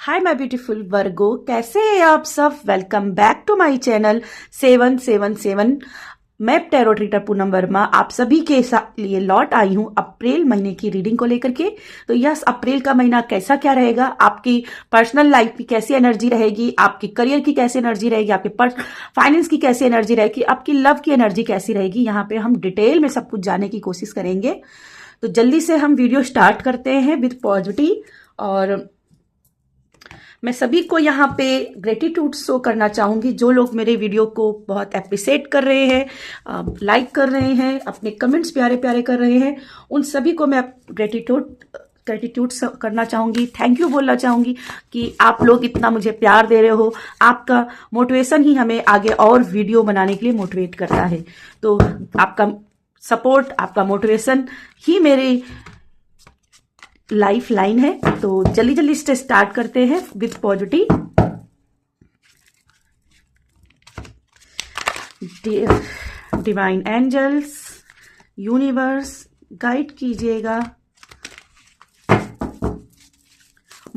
Hi my beautiful वर्गो, कैसे हैं आप सब। Welcome back to my channel 777। मैं टैरो रीडर पूनम वर्मा आप सभी के लिए लौट आई हूं अप्रैल महीने की रीडिंग को लेकर के। तो यस, अप्रैल का महीना कैसा क्या रहेगा, आपकी पर्सनल लाइफ की कैसी एनर्जी रहेगी, आपकी करियर की कैसी एनर्जी रहेगी, आपके फाइनेंस की कैसी एनर्जी रहेगी, आपकी लव की एनर्जी कैसी रहेगी, यहाँ पे हम डिटेल में सब कुछ जानने की कोशिश करेंगे। तो जल्दी से हम वीडियो स्टार्ट करते हैं विद पॉजिटिव। और मैं सभी को यहाँ पे ग्रेटिट्यूड शो करना चाहूंगी, जो लोग मेरे वीडियो को बहुत अप्रिशिएट कर रहे हैं, लाइक कर रहे हैं, अपने कमेंट्स प्यारे प्यारे कर रहे हैं, उन सभी को मैं ग्रेटिट्यूड करना चाहूंगी, थैंक यू बोलना चाहूंगी कि आप लोग इतना मुझे प्यार दे रहे हो। आपका मोटिवेशन ही हमें आगे और वीडियो बनाने के लिए मोटिवेट करता है। तो आपका सपोर्ट, आपका मोटिवेशन ही मेरी लाइफ लाइन है। तो जल्दी जल्दी से स्टार्ट करते हैं with positive. Divine angels, universe guide कीजिएगा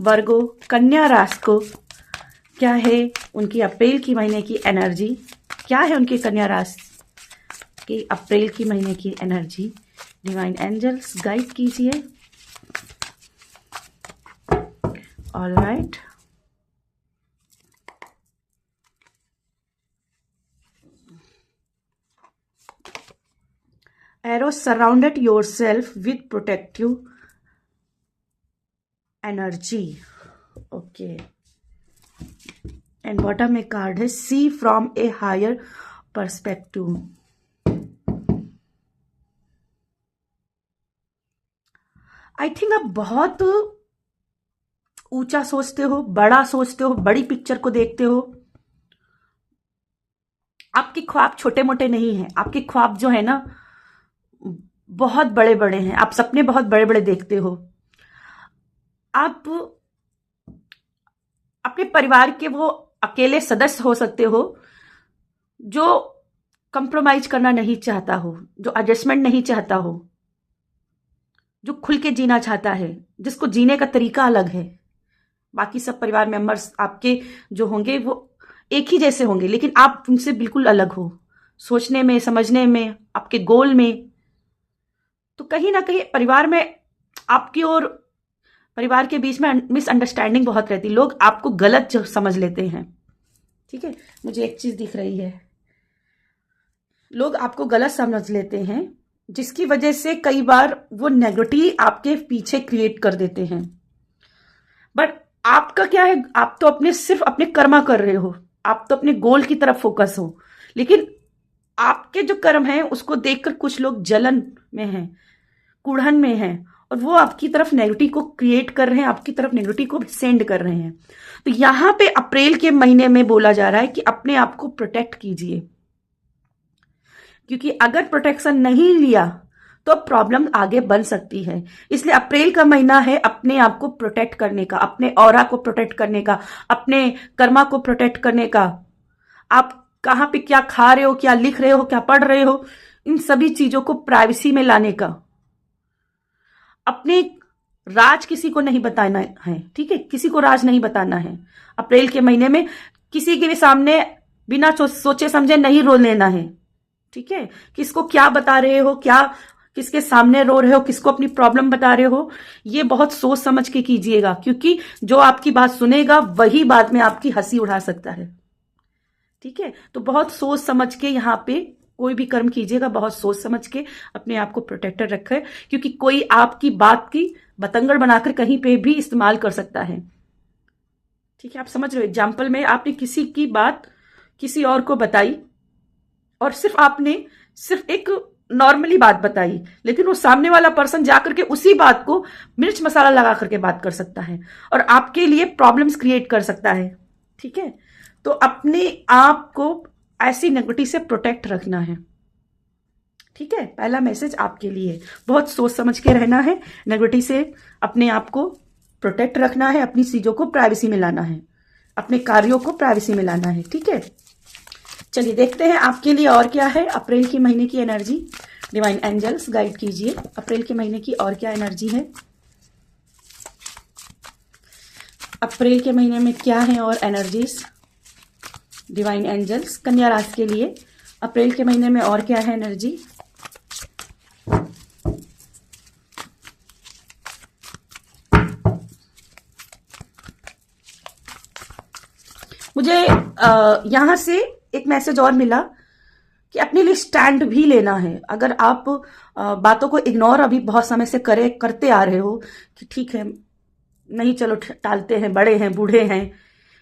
वर्गो कन्या राशि को। क्या है उनकी अप्रैल की महीने की एनर्जी, क्या है उनकी कन्या राशि की अप्रैल की महीने की एनर्जी। डिवाइन एंजल्स गाइड कीजिए। All right. Arrow, surrounded yourself with protective energy. Okay. And bottom में card है see from a higher perspective. I think आप बहुत ऊंचा सोचते हो, बड़ा सोचते हो, बड़ी पिक्चर को देखते हो। आपके ख्वाब छोटे मोटे नहीं हैं, आपके ख्वाब जो है ना बहुत बड़े बड़े हैं। आप सपने बहुत बड़े बड़े देखते हो। आप अपने परिवार के वो अकेले सदस्य हो सकते हो जो कंप्रोमाइज करना नहीं चाहता हो, जो एडजस्टमेंट नहीं चाहता हो, जो खुल के जीना चाहता है, जिसको जीने का तरीका अलग है। बाकी सब परिवार मेंबर्स आपके जो होंगे वो एक ही जैसे होंगे, लेकिन आप उनसे बिल्कुल अलग हो, सोचने में, समझने में, आपके गोल में। तो कहीं ना कहीं परिवार में आपकी और परिवार के बीच में मिसअंडरस्टैंडिंग बहुत रहती है। लोग आपको गलत समझ लेते हैं। ठीक है, मुझे एक चीज दिख रही है, लोग आपको गलत समझ लेते हैं, जिसकी वजह से कई बार वो नेगेटिव आपके पीछे क्रिएट कर देते हैं। बट आपका क्या है, आप तो सिर्फ अपने कर्मा कर रहे हो, आप तो अपने गोल की तरफ फोकस हो। लेकिन आपके जो कर्म है उसको देखकर कुछ लोग जलन में हैं, कुढ़न में हैं, और वो आपकी तरफ नेगेटिव को क्रिएट कर रहे हैं, आपकी तरफ नेगेटिव को सेंड कर रहे हैं। तो यहां पे अप्रैल के महीने में बोला जा रहा है कि अपने आप को प्रोटेक्ट कीजिए, क्योंकि अगर प्रोटेक्शन नहीं लिया तो प्रॉब्लम आगे बन सकती है। इसलिए अप्रैल का महीना है अपने आप को प्रोटेक्ट करने का, अपने ऑरा को प्रोटेक्ट करने का, अपने कर्मा को प्रोटेक्ट करने का। आप कहां पे क्या खा रहे हो, क्या लिख रहे हो, क्या पढ़ रहे हो, इन सभी चीजों को प्राइवेसी में लाने का। अपने राज किसी को नहीं बताना है, ठीक है, किसी को राज नहीं बताना है। अप्रैल के महीने में किसी के भी सामने बिना सोचे समझे नहीं रो लेना है। ठीक है, किसको क्या बता रहे हो, क्या किसके सामने रो रहे हो, किसको अपनी प्रॉब्लम बता रहे हो, ये बहुत सोच समझ के कीजिएगा, क्योंकि जो आपकी बात सुनेगा वही बाद में आपकी हंसी उड़ा सकता है। ठीक है, तो बहुत सोच समझ के यहाँ पे कोई भी कर्म कीजिएगा, बहुत सोच समझ के अपने आप को प्रोटेक्टेड रखे, क्योंकि कोई आपकी बात की बतंगड़ बनाकर कहीं पे भी इस्तेमाल कर सकता है। ठीक है, आप समझ रहे हो। एग्जाम्पल में आपने किसी की बात किसी और को बताई और आपने सिर्फ एक नॉर्मली बात बताई, लेकिन वो सामने वाला पर्सन जाकर के उसी बात को मिर्च मसाला लगा करके बात कर सकता है और आपके लिए प्रॉब्लम्स क्रिएट कर सकता है। ठीक है, तो अपने आप को ऐसी नेगेटिव से प्रोटेक्ट रखना है। ठीक है, पहला मैसेज आपके लिए, बहुत सोच समझ के रहना है, नेगेटिव से अपने आप को प्रोटेक्ट रखना है, अपनी चीजों को प्राइवेसी में लाना है, अपने कार्यों को प्राइवेसी में लाना है। ठीक है, चलिए देखते हैं आपके लिए और क्या है अप्रैल के महीने की एनर्जी। डिवाइन एंजल्स गाइड कीजिए अप्रैल के महीने की और क्या एनर्जी है। अप्रैल के महीने में क्या है और एनर्जीज डिवाइन एंजल्स कन्या राशि के लिए अप्रैल के महीने में और क्या है एनर्जी। मुझे यहां से एक मैसेज और मिला कि अपने लिए स्टैंड भी लेना है। अगर आप बातों को इग्नोर अभी बहुत समय से करते आ रहे हो कि ठीक है नहीं चलो टालते हैं, बड़े हैं, बूढ़े हैं,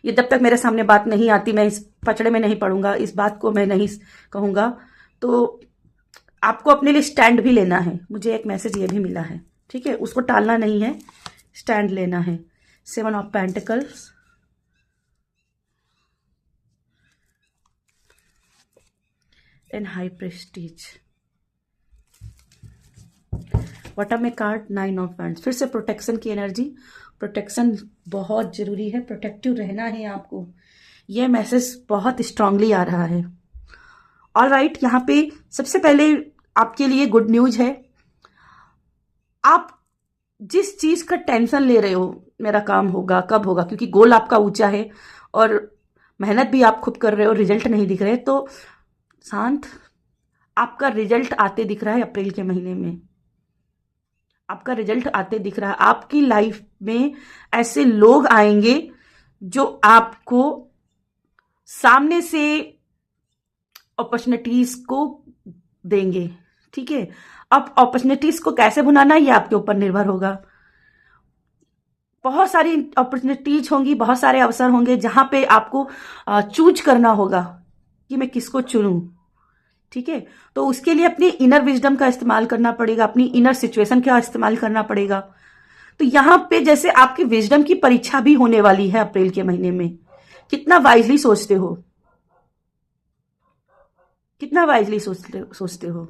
ये जब तक मेरे सामने बात नहीं आती मैं इस पचड़े में नहीं पड़ूंगा, इस बात को मैं नहीं कहूंगा, तो आपको अपने लिए स्टैंड भी लेना है। मुझे एक मैसेज ये भी मिला है, ठीक है, उसको टालना नहीं है, स्टैंड लेना है। 7 of pentacles, and high Prestige, bottom में कार्ड 9 ऑफ वैंड्स। फिर से प्रोटेक्शन की एनर्जी, प्रोटेक्शन बहुत जरूरी है, प्रोटेक्टिव रहना है आपको। यह मैसेज बहुत स्ट्रांगली आ रहा है। ऑल राइट, यहाँ पे सबसे पहले आपके लिए गुड न्यूज है। आप जिस चीज का टेंशन ले रहे हो, मेरा काम होगा कब होगा, क्योंकि गोल आपका ऊंचा है और मेहनत भी आप खुद कर रहे हो, रिजल्ट नहीं दिख रहे, तो शांत, आपका रिजल्ट आते दिख रहा है। अप्रैल के महीने में आपका रिजल्ट आते दिख रहा है। आपकी लाइफ में ऐसे लोग आएंगे जो आपको सामने से अपॉर्चुनिटीज को देंगे, ठीक है। अब अपॉर्चुनिटीज को कैसे भुनाना ये आपके ऊपर निर्भर होगा। बहुत सारी अपॉर्चुनिटीज होंगी, बहुत सारे अवसर होंगे जहां पे आपको चूज करना होगा कि मैं किसको चुनूं, ठीक है। तो उसके लिए अपनी इनर विजडम का इस्तेमाल करना पड़ेगा, अपनी इनर सिचुएशन का इस्तेमाल करना पड़ेगा। तो यहां पे जैसे आपकी विजडम की परीक्षा भी होने वाली है अप्रैल के महीने में। कितना वाइजली सोचते हो, कितना वाइजली सोचते हो,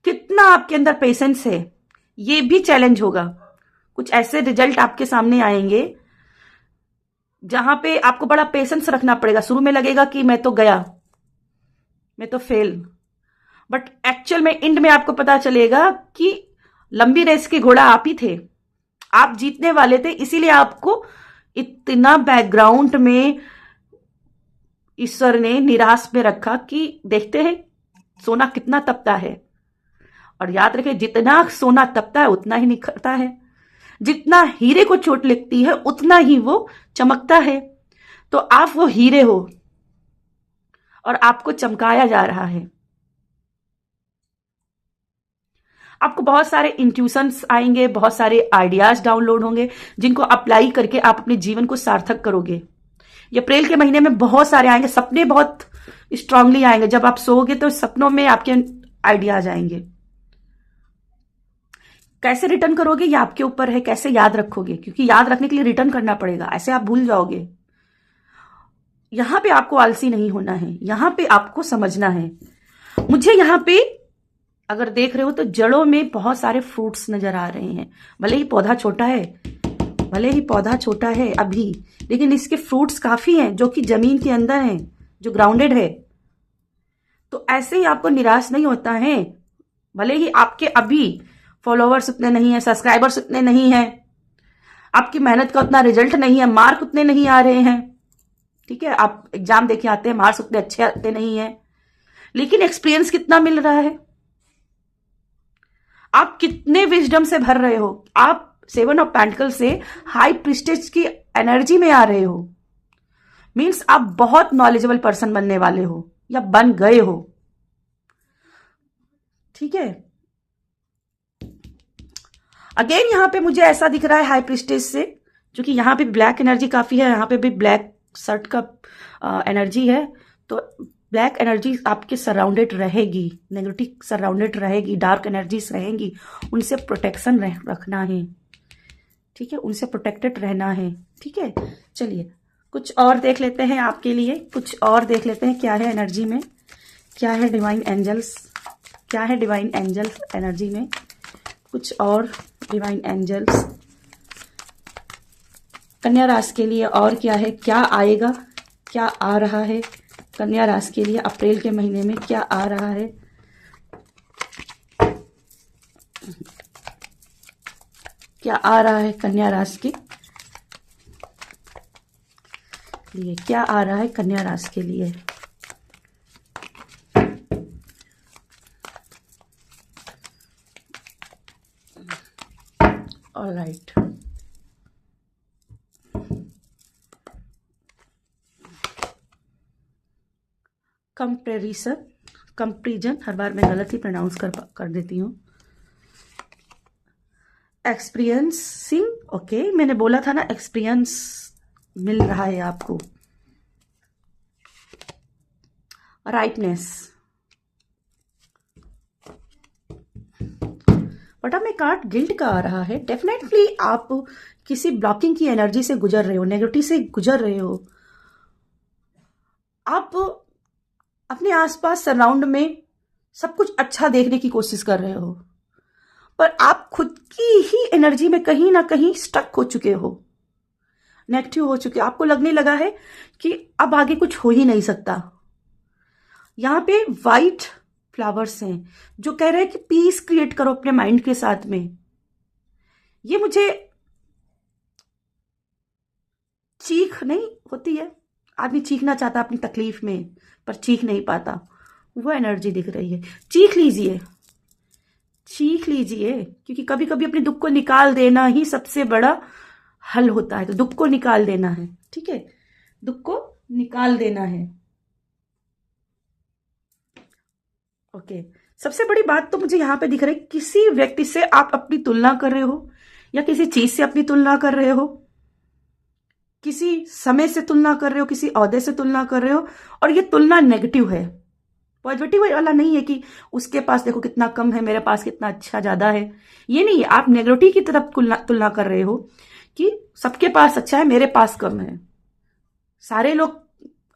कितना आपके अंदर पेशेंस है, ये भी चैलेंज होगा। कुछ ऐसे रिजल्ट आपके सामने आएंगे जहां पे आपको बड़ा पेशेंस रखना पड़ेगा। शुरू में लगेगा कि मैं तो गया, मैं तो फेल, बट एक्चुअल में एंड में आपको पता चलेगा कि लंबी रेस के घोड़ा आप ही थे, आप जीतने वाले थे। इसीलिए आपको इतना बैकग्राउंड में ईश्वर ने निराश में रखा कि देखते हैं सोना कितना तपता है। और याद रखें, जितना सोना तपता है उतना ही निखरता है, जितना हीरे को चोट लगती है उतना ही वो चमकता है। तो आप वो हीरे हो और आपको चमकाया जा रहा है। आपको बहुत सारे इंट्यूशंस आएंगे, बहुत सारे आइडियाज डाउनलोड होंगे जिनको अप्लाई करके आप अपने जीवन को सार्थक करोगे। ये अप्रैल के महीने में बहुत सारे आएंगे, सपने बहुत स्ट्रांगली आएंगे। जब आप सोओगे तो सपनों में आपके आइडियाज आएंगे। कैसे रिटर्न करोगे ये आपके ऊपर है, कैसे याद रखोगे, क्योंकि याद रखने के लिए रिटर्न करना पड़ेगा, ऐसे आप भूल जाओगे। यहां पे आपको आलसी नहीं होना है, यहां पे आपको समझना है। मुझे यहां पे अगर देख रहे हो तो जड़ों में बहुत सारे फ्रूट्स नजर आ रहे हैं। भले ही पौधा छोटा है, भले ही पौधा छोटा है अभी, लेकिन इसके फ्रूट्स काफी हैं जो कि जमीन के अंदर हैं, जो ग्राउंडेड है। तो ऐसे ही आपको निराश नहीं होता है। भले ही आपके अभी फॉलोवर्स उतने नहीं है, सब्सक्राइबर्स उतने नहीं है, आपकी मेहनत का उतना रिजल्ट नहीं है, मार्क उतने नहीं आ रहे हैं, ठीक है। आप एग्जाम देके आते हैं, मार्क्स उतने अच्छे आते नहीं है, लेकिन एक्सपीरियंस कितना मिल रहा है, आप कितने विजडम से भर रहे हो। आप 7 ऑफ पेंटिकल से हाई प्रिस्टेज की एनर्जी में आ रहे हो, मीन्स आप बहुत नॉलेजेबल पर्सन बनने वाले हो या बन गए हो, ठीक है। अगेन यहां पे मुझे ऐसा दिख रहा है हाई प्रिस्टेज से, क्योंकि यहां पे ब्लैक एनर्जी काफी है, यहां पे भी ब्लैक शर्ट का एनर्जी है, तो ब्लैक एनर्जी आपके सराउंडेड रहेगी, नेगेटिव सराउंडेड रहेगी, डार्क एनर्जीज रहेंगी, उनसे प्रोटेक्शन रखना है, ठीक है, उनसे प्रोटेक्टेड रहना है, ठीक है। चलिए कुछ और देख लेते हैं आपके लिए, कुछ और देख लेते हैं क्या है एनर्जी में, क्या है डिवाइन एंजल्स, क्या है डिवाइन एंजल्स एनर्जी में, कुछ और डिवाइन एंजल्स कन्या राशि के लिए और क्या है, क्या आएगा, क्या आ रहा है कन्या राशि के लिए अप्रैल के महीने में, क्या आ रहा है, क्या आ रहा है कन्या राशि की लिए क्या आ रहा है कन्या राशि के लिए। ऑलराइट, कंपेरिजन हर बार मैं गलत ही प्रोनाउंस कर देती हूँ। एक्सपीरियंसिंग, ओके, मैंने बोला था ना एक्सपीरियंस मिल रहा है आपको। राइटनेस, बट अब मैं कार्ड गिल्ट का आ रहा है। डेफिनेटली आप किसी ब्लॉकिंग की एनर्जी से गुजर रहे हो, नेगेटिव से गुजर रहे हो। आप अपने आसपास सराउंड में सब कुछ अच्छा देखने की कोशिश कर रहे हो, पर आप खुद की ही एनर्जी में कहीं ना कहीं स्टक हो चुके हो, नेगेटिव हो चुके हो। आपको लगने लगा है कि अब आगे कुछ हो ही नहीं सकता। यहां पे वाइट फ्लावर्स हैं जो कह रहे हैं कि पीस क्रिएट करो अपने माइंड के साथ में। ये मुझे चीख नहीं होती है, आदमी चीखना चाहता अपनी तकलीफ में पर चीख नहीं पाता, वो एनर्जी दिख रही है। चीख लीजिए, चीख लीजिए, क्योंकि कभी कभी अपने दुख को निकाल देना ही सबसे बड़ा हल होता है। तो दुख को निकाल देना है, ठीक है, दुख को निकाल देना है। ओके, सबसे बड़ी बात तो मुझे यहां पे दिख रही है, किसी व्यक्ति से आप अपनी तुलना कर रहे हो या किसी चीज से अपनी तुलना कर रहे हो, किसी समय से तुलना कर रहे हो, किसी ओहदे से तुलना कर रहे हो, और ये तुलना नेगेटिव है, पॉजिटिव वाला नहीं है कि उसके पास देखो कितना कम है, मेरे पास कितना अच्छा ज्यादा है। ये नहीं है, आप नेगेटिव की तरफ तुलना कर रहे हो कि सबके पास अच्छा है, मेरे पास कम है, सारे लोग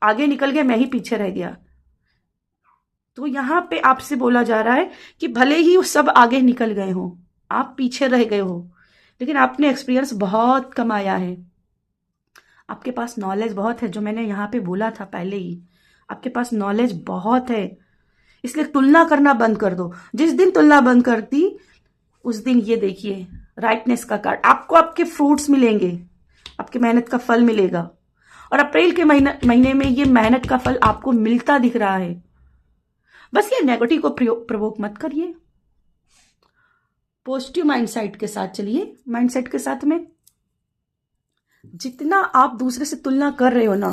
आगे निकल गए, मैं ही पीछे रह गया। तो यहां पे आपसे बोला जा रहा है कि भले ही वो सब आगे निकल गए हो, आप पीछे रह गए हो, लेकिन आपने एक्सपीरियंस बहुत कमाया है, आपके पास नॉलेज बहुत है, जो मैंने यहाँ पे बोला था पहले ही, आपके पास नॉलेज बहुत है। इसलिए तुलना करना बंद कर दो। जिस दिन तुलना बंद करती उस दिन ये देखिए राइटनेस का कार्ड, आपको आपके फ्रूट्स मिलेंगे, आपकी मेहनत का फल मिलेगा। और अप्रैल के महीने में ये मेहनत का फल आपको मिलता दिख रहा है। बस ये नेगेटिव को प्रवोक मत करिए, पॉजिटिव माइंडसेट के साथ चलिए। माइंडसेट के साथ में जितना आप दूसरे से तुलना कर रहे हो ना,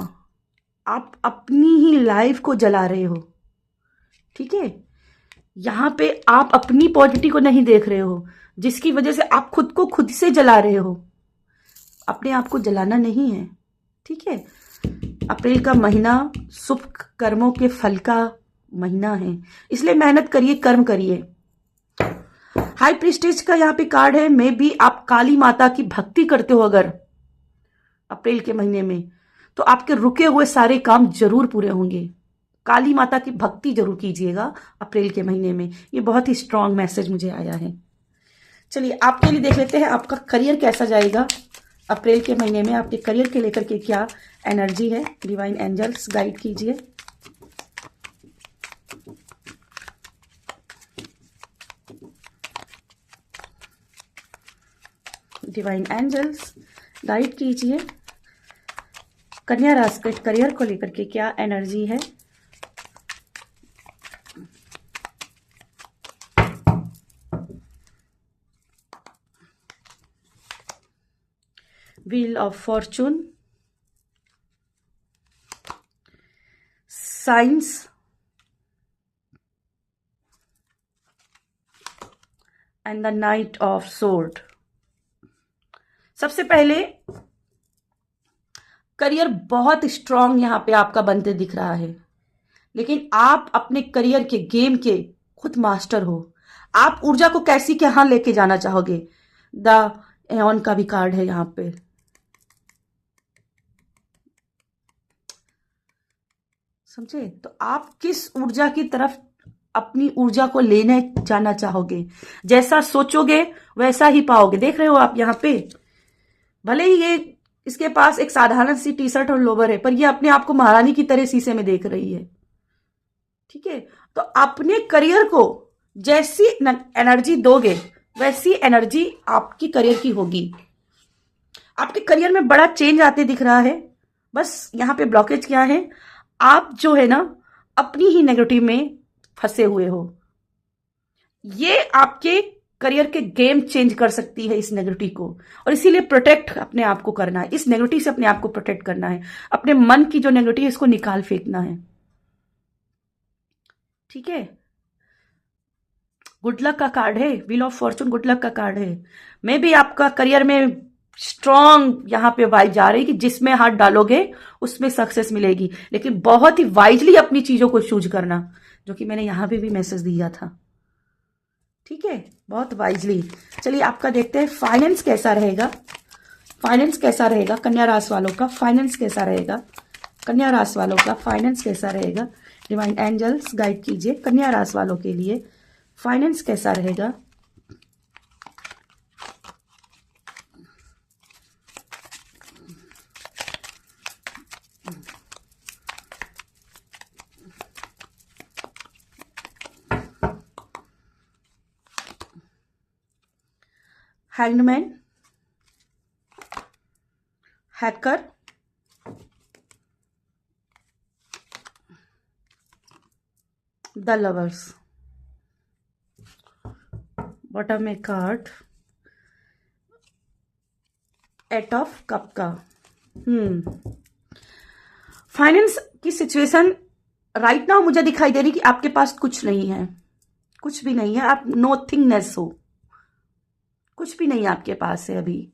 आप अपनी ही लाइफ को जला रहे हो, ठीक है। यहां पे आप अपनी पॉजिटिव को नहीं देख रहे हो, जिसकी वजह से आप खुद को खुद से जला रहे हो। अपने आप को जलाना नहीं है, ठीक है। अप्रैल का महीना शुभ कर्मों के फल का महीना है, इसलिए मेहनत करिए, कर्म करिए। हाई प्रीस्टेज का यहाँ पे कार्ड है। मे बी आप काली माता की भक्ति करते हो अगर अप्रैल के महीने में, तो आपके रुके हुए सारे काम जरूर पूरे होंगे। काली माता की भक्ति जरूर कीजिएगा अप्रैल के महीने में। ये बहुत ही स्ट्रांग मैसेज मुझे आया है। चलिए आपके लिए देख लेते हैं आपका करियर कैसा जाएगा अप्रैल के महीने में। आपके करियर के लेकर के क्या एनर्जी है, डिवाइन एंजल्स गाइड कीजिए। डिवाइन एंजल्स गाइड कीजिए कन्या राशि के करियर को लेकर के क्या एनर्जी है। Wheel of Fortune, science, and the night of sword. सबसे पहले करियर बहुत स्ट्रांग यहां पे आपका बनते दिख रहा है, लेकिन आप अपने करियर के गेम के खुद मास्टर हो। आप ऊर्जा को कैसी कहां लेके जाना चाहोगे। द एऑन का भी कार्ड है यहां पे। समझे, तो आप किस ऊर्जा की तरफ अपनी ऊर्जा को लेने जाना चाहोगे। जैसा सोचोगे वैसा ही पाओगे। देख रहे हो आप यहाँ पे, भले ही ये इसके पास एक साधारण सी टी शर्ट और लोवर है, पर ये अपने आप को महारानी की तरह शीशे में देख रही है, ठीक है। तो अपने करियर को जैसी एनर्जी दोगे वैसी एनर्जी आपकी करियर की होगी। आपके करियर में बड़ा चेंज आते दिख रहा है। बस यहाँ पे ब्लॉकेज क्या है, आप जो है ना अपनी ही नेगेटिव में फंसे हुए हो। ये आपके करियर के गेम चेंज कर सकती है इस नेगेटिव को, और इसीलिए प्रोटेक्ट अपने आप को करना है, इस नेगेटिव से अपने आप को प्रोटेक्ट करना है, अपने मन की जो नेगेटिव है इसको निकाल फेंकना है। ठीक है, गुड लक का कार्ड है, wheel of Fortune good luck का कार्ड है। मे भी आपका करियर में स्ट्रॉन्ग यहां पे वाइब जा रही है कि जिसमें हाथ डालोगे उसमें सक्सेस मिलेगी, लेकिन बहुत ही वाइजली अपनी चीजों को चूज करना, जो कि मैंने यहां पे भी मैसेज दिया था। ठीक है, बहुत वाइजली। चलिए आपका देखते हैं फाइनेंस कैसा रहेगा। फाइनेंस कैसा रहेगा कन्या राशि वालों का, फाइनेंस कैसा रहेगा कन्या राशि वालों का, फाइनेंस कैसा रहेगा। डिवाइन एंजल्स गाइड कीजिए कन्या राशि वालों के लिए फाइनेंस कैसा रहेगा। Hangman, hacker, the lovers, bottom में कार्ड एट ऑफ कप का। फाइनेंस की सिचुएशन राइट नाउ मुझे दिखाई दे रही कि आपके पास कुछ नहीं है, कुछ भी नहीं है, आप नोथिंगनेस हो, कुछ भी नहीं आपके पास है अभी।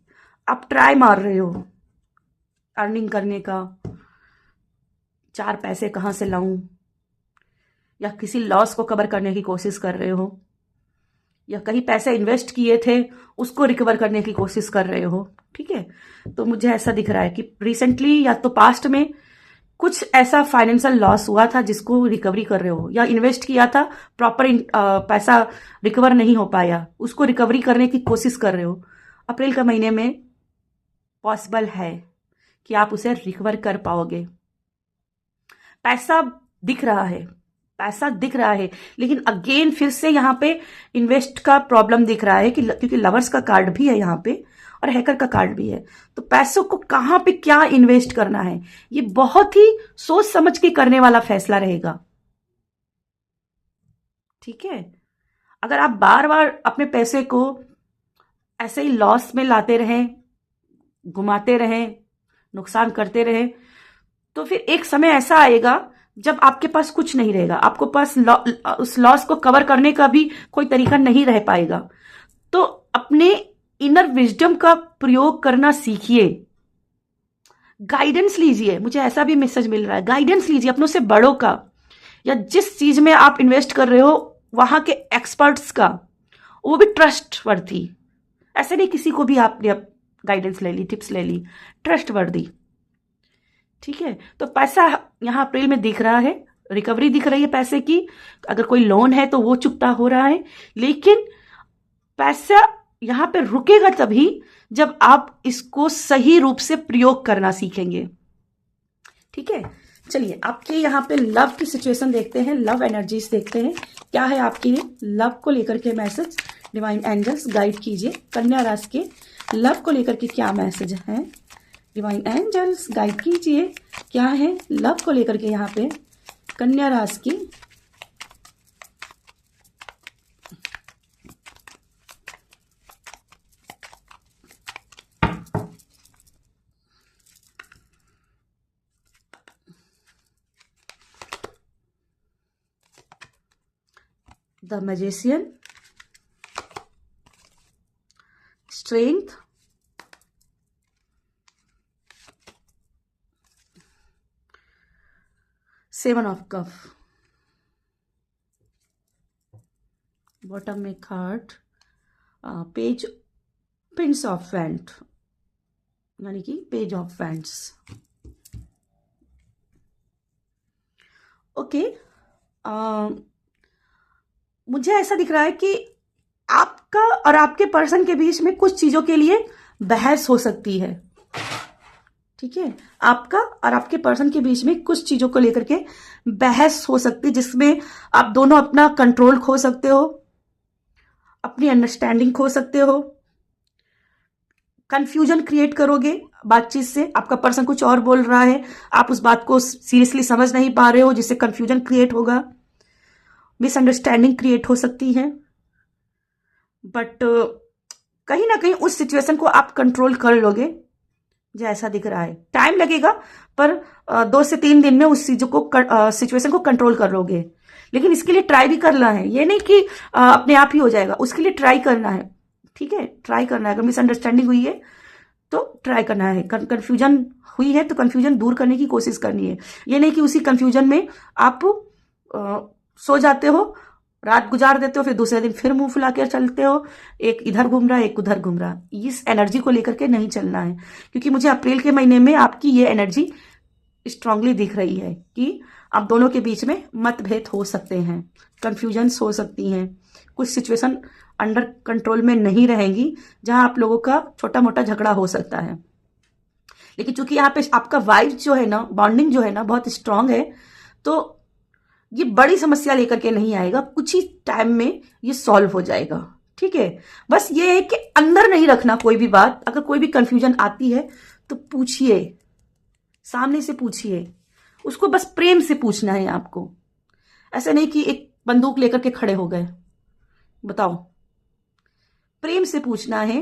आप ट्राई मार रहे हो अर्निंग करने का, चार पैसे कहाँ से लाऊं, या किसी लॉस को कवर करने की कोशिश कर रहे हो, या कहीं पैसे इन्वेस्ट किए थे उसको रिकवर करने की कोशिश कर रहे हो। ठीक है, तो मुझे ऐसा दिख रहा है कि रिसेंटली या तो पास्ट में कुछ ऐसा फाइनेंशियल लॉस हुआ था जिसको रिकवरी कर रहे हो, या इन्वेस्ट किया था प्रॉपर पैसा रिकवर नहीं हो पाया, उसको रिकवरी करने की कोशिश कर रहे हो। अप्रैल के महीने में पॉसिबल है कि आप उसे रिकवर कर पाओगे। पैसा दिख रहा है, पैसा दिख रहा है, लेकिन अगेन फिर से यहां पे इन्वेस्ट का प्रॉब्लम दिख रहा है कि क्योंकि लवर्स का कार्ड भी है यहां पे और हैकर का कार्ड भी है, तो पैसों को कहां पे क्या इन्वेस्ट करना है ये बहुत ही सोच समझ के करने वाला फैसला रहेगा। ठीक है, अगर आप बार बार अपने पैसे को ऐसे ही लॉस में लाते रहें, घुमाते रहें, नुकसान करते रहें, तो फिर एक समय ऐसा आएगा जब आपके पास कुछ नहीं रहेगा, आपको पास उस लॉस को कवर करने का भी कोई तरीका नहीं रह पाएगा। तो अपने इनर विजडम का प्रयोग करना सीखिए, गाइडेंस लीजिए। मुझे ऐसा भी मैसेज मिल रहा है, गाइडेंस लीजिए अपनों से बड़ों का, या जिस चीज में आप इन्वेस्ट कर रहे हो वहां के एक्सपर्ट्स का, वो भी ट्रस्ट वर्दी। ऐसे नहीं किसी को भी आपने गाइडेंस ले ली, टिप्स ले ली, ट्रस्ट वर्दी। ठीक है, तो पैसा यहां अप्रैल में दिख रहा है, रिकवरी दिख रही है पैसे की, अगर कोई लोन है तो वो चुकता हो रहा है, लेकिन पैसा यहां पे रुकेगा तभी जब आप इसको सही रूप से प्रयोग करना सीखेंगे। ठीक है, चलिए आपके यहाँ पे लव की सिचुएशन देखते हैं, लव एनर्जीज देखते हैं क्या है आपके लव को लेकर के मैसेज। डिवाइन एंजल्स गाइड कीजिए कन्या राशि के लव को लेकर के क्या मैसेज है। डिवाइन एंजल्स गाइड कीजिए क्या है लव को लेकर के यहाँ पे कन्या राशि की। The magician, strength, seven of cup, bottom में card page prince of wand, यानी कि पेज ऑफ वैंड्स। ओके, मुझे ऐसा दिख रहा है कि आपका और आपके पर्सन के बीच में कुछ चीजों के लिए बहस हो सकती है। ठीक है, आपका और आपके पर्सन के बीच में कुछ चीजों को लेकर के बहस हो सकती है, जिसमें आप दोनों अपना कंट्रोल खो सकते हो, अपनी अंडरस्टैंडिंग खो सकते हो, कंफ्यूजन क्रिएट करोगे बातचीत से, आपका पर्सन कुछ और बोल रहा है, आप उस बात को सीरियसली समझ नहीं पा रहे हो, जिससे कंफ्यूजन क्रिएट होगा, मिसअंडरस्टैंडिंग क्रिएट हो सकती है। बट कहीं ना कहीं उस सिचुएशन को आप कंट्रोल कर लोगे, जो ऐसा दिख रहा है। टाइम लगेगा, पर 2 से 3 दिन में उस चीजों को सिचुएशन को कंट्रोल कर लोगे। लेकिन इसके लिए ट्राई भी करना है, ये नहीं कि अपने आप ही हो जाएगा, उसके लिए ट्राई करना है। ठीक है, ट्राई करना है। अगर मिसअंडरस्टैंडिंग हुई है तो ट्राई करना है, कंफ्यूजन हुई है तो कंफ्यूजन दूर करने की कोशिश करनी है। ये नहीं कि उसी कंफ्यूजन में आप सो जाते हो, रात गुजार देते हो, फिर दूसरे दिन फिर मुंह फुला के चलते हो, एक इधर घूम रहा है एक उधर घूम रहा। इस एनर्जी को लेकर के नहीं चलना है, क्योंकि मुझे अप्रैल के महीने में आपकी ये एनर्जी स्ट्रांगली दिख रही है कि आप दोनों के बीच में मतभेद हो सकते हैं, कंफ्यूजन्स हो सकती हैं, कुछ सिचुएशन अंडर कंट्रोल में नहीं रहेंगी, जहां आप लोगों का छोटा मोटा झगड़ा हो सकता है। लेकिन चूंकि यहाँ पे आपका वाइब जो है ना, बॉन्डिंग जो है ना, बहुत स्ट्रांग है, तो ये बड़ी समस्या लेकर के नहीं आएगा, कुछ ही टाइम में ये सॉल्व हो जाएगा। ठीक है, बस ये है कि अंदर नहीं रखना कोई भी बात। अगर कोई भी कंफ्यूजन आती है तो पूछिए, सामने से पूछिए, उसको बस प्रेम से पूछना है आपको। ऐसा नहीं कि एक बंदूक लेकर के खड़े हो गए। बताओ, प्रेम से पूछना है,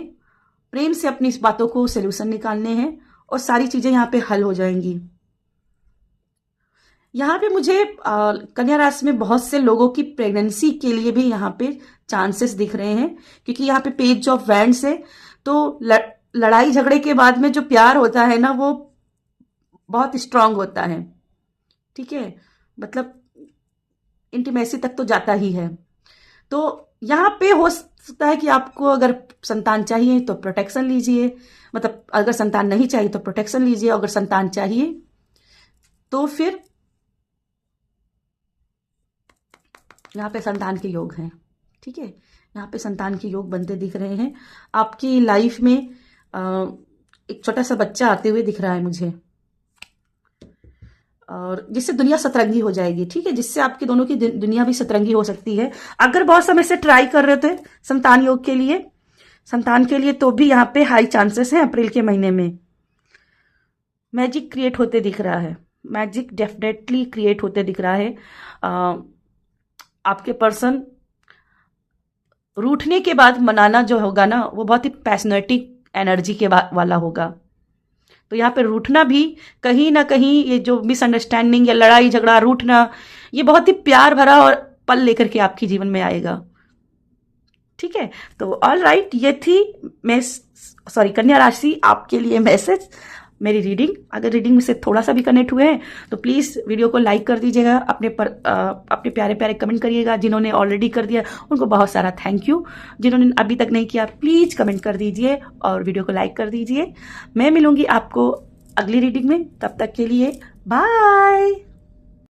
प्रेम से अपनी इस बातों को सोल्यूशन निकालने हैं, और सारी चीजें यहाँ पे हल हो जाएंगी। यहाँ पे मुझे कन्या राशि में बहुत से लोगों की प्रेगनेंसी के लिए भी यहाँ पे चांसेस दिख रहे हैं, क्योंकि यहाँ पे पेज ऑफ वैंड्स है। तो लड़ाई झगड़े के बाद में जो प्यार होता है ना, वो बहुत स्ट्रांग होता है। ठीक है, मतलब इंटीमेसी तक तो जाता ही है। तो यहाँ पे हो सकता है कि आपको अगर संतान चाहिए तो प्रोटेक्शन लीजिए, मतलब अगर संतान नहीं चाहिए तो प्रोटेक्शन लीजिए, अगर संतान चाहिए तो फिर यहाँ पे संतान के योग हैं। ठीक है, यहाँ पे संतान के योग बनते दिख रहे हैं। आपकी लाइफ में एक छोटा सा बच्चा आते हुए दिख रहा है मुझे, और जिससे दुनिया सतरंगी हो जाएगी। ठीक है, जिससे आपकी दोनों की दुनिया भी सतरंगी हो सकती है। अगर बहुत समय से ट्राई कर रहे थे संतान योग के लिए, संतान के लिए, तो भी यहाँ पे हाई चांसेस हैं अप्रैल के महीने में। मैजिक क्रिएट होते दिख रहा है, मैजिक डेफिनेटली क्रिएट होते दिख रहा है। आपके पर्सन रूठने के बाद मनाना जो होगा ना, वो बहुत ही पैशनेटिक एनर्जी के वाला होगा। तो यहाँ पे रूठना भी कहीं ना कहीं, ये जो मिसअंडरस्टैंडिंग या लड़ाई झगड़ा रूठना, ये बहुत ही प्यार भरा और पल लेकर के आपके जीवन में आएगा। ठीक है, तो ऑल राइट, ये थी कन्या राशि आपके लिए मैसेज, मेरी रीडिंग। अगर रीडिंग से थोड़ा सा भी कनेक्ट हुए हैं तो प्लीज़ वीडियो को लाइक कर दीजिएगा, अपने प्यारे प्यारे कमेंट करिएगा। जिन्होंने ऑलरेडी कर दिया उनको बहुत सारा थैंक यू, जिन्होंने अभी तक नहीं किया प्लीज़ कमेंट कर दीजिए और वीडियो को लाइक कर दीजिए। मैं मिलूंगी आपको अगली रीडिंग में, तब तक के लिए बाय।